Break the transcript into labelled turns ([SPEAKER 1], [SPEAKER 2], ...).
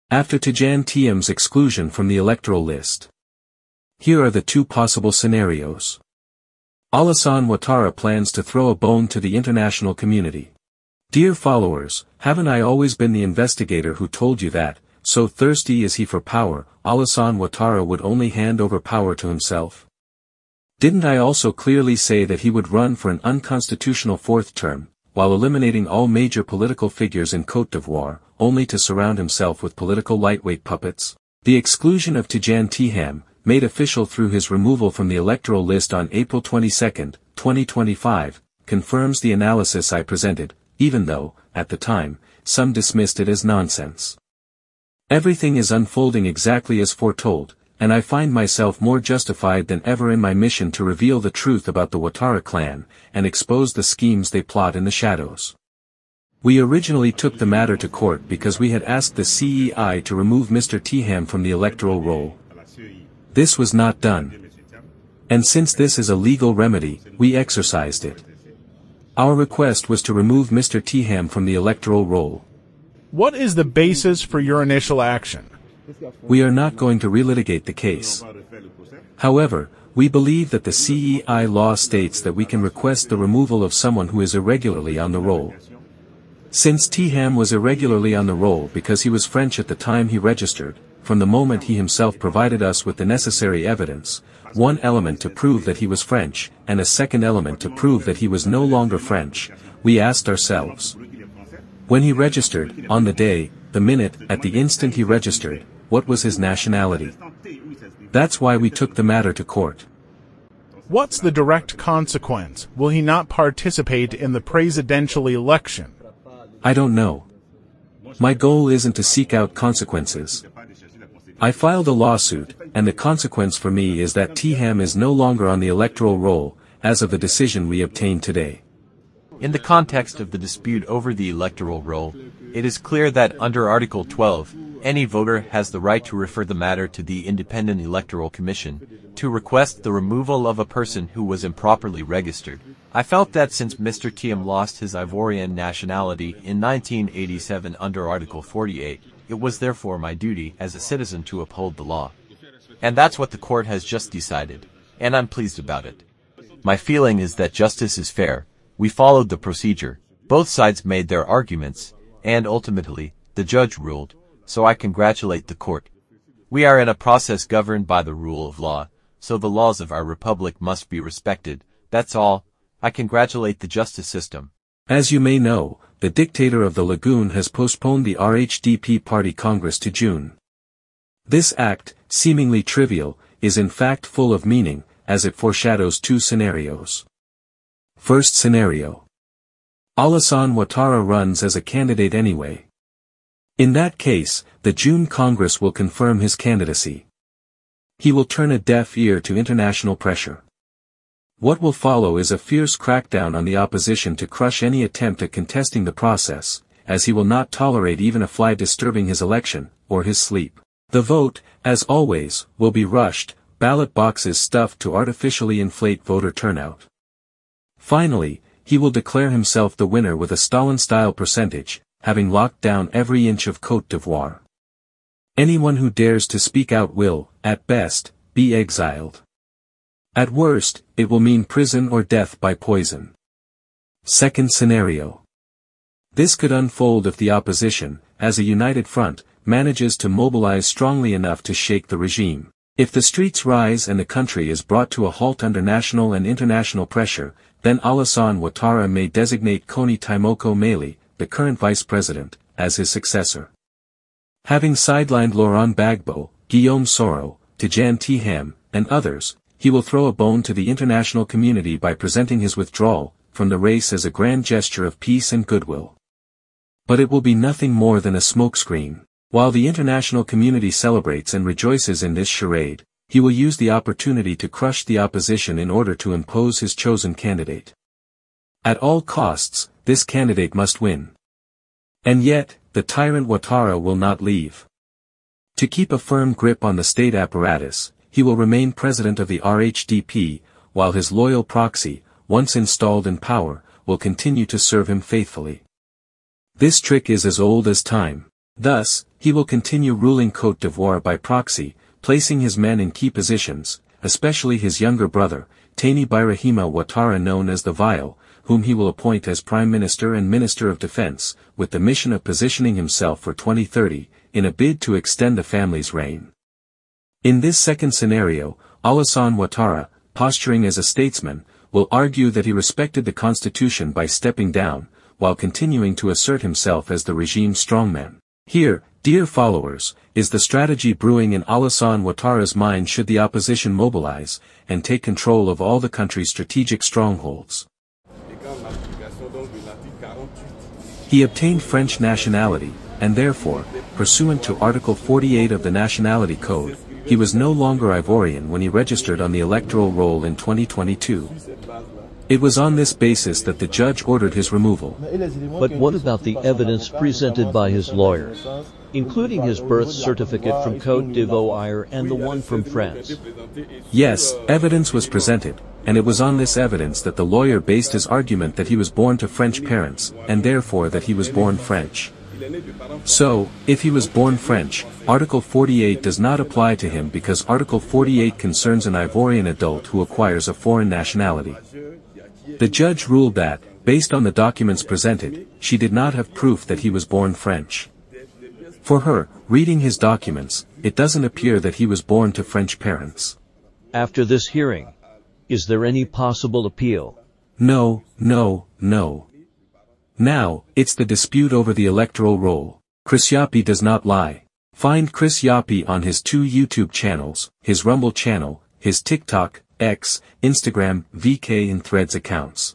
[SPEAKER 1] After Thiam'S exclusion from the electoral list. Here are the two possible scenarios. Alassane Ouattara plans to throw a bone to the international community. Dear followers, haven't I always been the investigator who told you that, so thirsty is he for power, Alassane Ouattara would only hand over power to himself? Didn't I also clearly say that he would run for an unconstitutional fourth term, while eliminating all major political figures in Côte d'Ivoire, only to surround himself with political lightweight puppets? The exclusion of Thiam, made official through his removal from the electoral list on April 22, 2025, confirms the analysis I presented, even though, at the time, some dismissed it as nonsense. Everything is unfolding exactly as foretold, and I find myself more justified than ever in my mission to reveal the truth about the Ouattara clan, and expose the schemes they plot in the shadows. We originally took the matter to court because we had asked the CEI to remove Mr. Thiam from the electoral roll. This was not done. And since this is a legal remedy, we exercised it. Our request was to remove Mr. Thiam from the electoral roll.
[SPEAKER 2] What is the basis for your initial action?
[SPEAKER 1] We are not going to relitigate the case. However, we believe that the CEI law states that we can request the removal of someone who is irregularly on the roll. Since Thiam was irregularly on the roll because he was French at the time he registered, from the moment he himself provided us with the necessary evidence, one element to prove that he was French, and a second element to prove that he was no longer French, we asked ourselves. When he registered, on the day, the minute, at the instant he registered, what was his nationality? That's why we took the matter to court.
[SPEAKER 2] What's the direct consequence? Will he not participate in the presidential election?
[SPEAKER 1] I don't know. My goal isn't to seek out consequences. I filed a lawsuit, and the consequence for me is that Thiam is no longer on the electoral roll, as of the decision we obtained today.
[SPEAKER 3] In the context of the dispute over the electoral roll, it is clear that under Article 12, any voter has the right to refer the matter to the Independent Electoral Commission, to request the removal of a person who was improperly registered. I felt that since Mr. Thiam lost his Ivorian nationality in 1987 under Article 48, it was therefore my duty as a citizen to uphold the law. And that's what the court has just decided, and I'm pleased about it. My feeling is that justice is fair. We followed the procedure, both sides made their arguments, and ultimately, the judge ruled, so I congratulate the court. We are in a process governed by the rule of law, so the laws of our republic must be respected, that's all. I congratulate the justice system.
[SPEAKER 1] As you may know, the dictator of the lagoon has postponed the RHDP Party Congress to June. This act, seemingly trivial, is in fact full of meaning, as it foreshadows two scenarios. First scenario. Alassane Ouattara runs as a candidate anyway. In that case, the June Congress will confirm his candidacy. He will turn a deaf ear to international pressure. What will follow is a fierce crackdown on the opposition to crush any attempt at contesting the process, as he will not tolerate even a fly disturbing his election, or his sleep. The vote, as always, will be rushed, ballot boxes stuffed to artificially inflate voter turnout. Finally, he will declare himself the winner with a Stalin-style percentage, having locked down every inch of Côte d'Ivoire. Anyone who dares to speak out will, at best, be exiled. At worst, it will mean prison or death by poison. Second scenario. This could unfold if the opposition, as a united front, manages to mobilize strongly enough to shake the regime. If the streets rise and the country is brought to a halt under national and international pressure, then Alassane Ouattara may designate Kony Timoko Mele, the current vice president, as his successor. Having sidelined Laurent Gbagbo, Guillaume Soro, Tidjane, and others, he will throw a bone to the international community by presenting his withdrawal from the race as a grand gesture of peace and goodwill. But it will be nothing more than a smokescreen. While the international community celebrates and rejoices in this charade, he will use the opportunity to crush the opposition in order to impose his chosen candidate. At all costs, this candidate must win. And yet, the tyrant Ouattara will not leave. To keep a firm grip on the state apparatus, he will remain president of the RHDP, while his loyal proxy, once installed in power, will continue to serve him faithfully. This trick is as old as time. Thus, he will continue ruling Côte d'Ivoire by proxy, placing his men in key positions, especially his younger brother, Tani Birahima Ouattara known as the Vile, whom he will appoint as Prime Minister and Minister of Defense, with the mission of positioning himself for 2030, in a bid to extend the family's reign. In this second scenario, Alassane Ouattara, posturing as a statesman, will argue that he respected the constitution by stepping down, while continuing to assert himself as the regime's strongman. Here, dear followers, is the strategy brewing in Alassane Ouattara's mind should the opposition mobilize, and take control of all the country's strategic strongholds. He obtained French nationality, and therefore, pursuant to Article 48 of the Nationality Code, he was no longer Ivorian when he registered on the electoral roll in 2022. It was on this basis that the judge ordered his removal.
[SPEAKER 4] But what about the evidence presented by his lawyer, including his birth certificate from Côte d'Ivoire and the one from France?
[SPEAKER 1] Yes, evidence was presented, and it was on this evidence that the lawyer based his argument that he was born to French parents, and therefore that he was born French. So, if he was born French, Article 48 does not apply to him because Article 48 concerns an Ivorian adult who acquires a foreign nationality. The judge ruled that, based on the documents presented, she did not have proof that he was born French. For her, reading his documents, it doesn't appear that he was born to French parents.
[SPEAKER 4] After this hearing, is there any possible appeal?
[SPEAKER 1] No. Now, it's the dispute over the electoral roll. Chris Yapi does not lie. Find Chris Yapi on his 2 YouTube channels, his Rumble channel, his TikTok, X, Instagram, VK and Threads accounts.